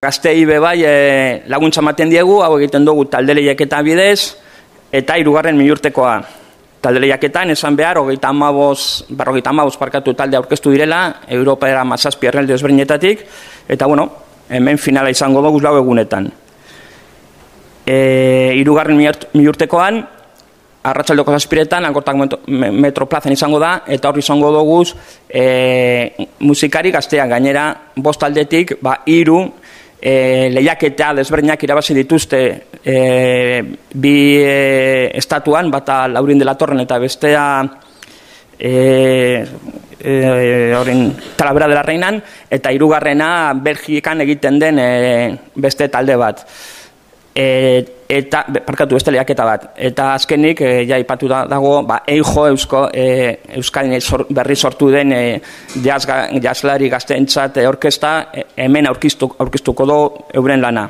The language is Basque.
Gaztei bai laguntza ematen diegu, hau egiten dugu talde lehiaketa bidez, eta 3. milurtekoa. Talde lehiaketan, esan behar, 55 parkatu talde aurkeztu direla, Europara 17 herrialde ezberdinetatik, eta bueno, hemen finala izango dugu 4 egunetan. 3. milurtekoan, arratsaldeko 7:00 Algortak Metroplazan izango da, eta hor izango dugu musikari gazteak, gainera 5 taldetik, 3 lehiaketa desberdinak irabazi dituzte 2 estatuan, bata Laurin de la Torren eta bestea Talavera de la Reinan, eta 3. Belgikan egiten den beste talde bat. Eta, beste lehiaketa bat. Eta azkenik, ja ipatu dago, EIJO Euskadin berri sortu den jazzlari gazteentzat orkesta hemen aurkeztuko du euren lana.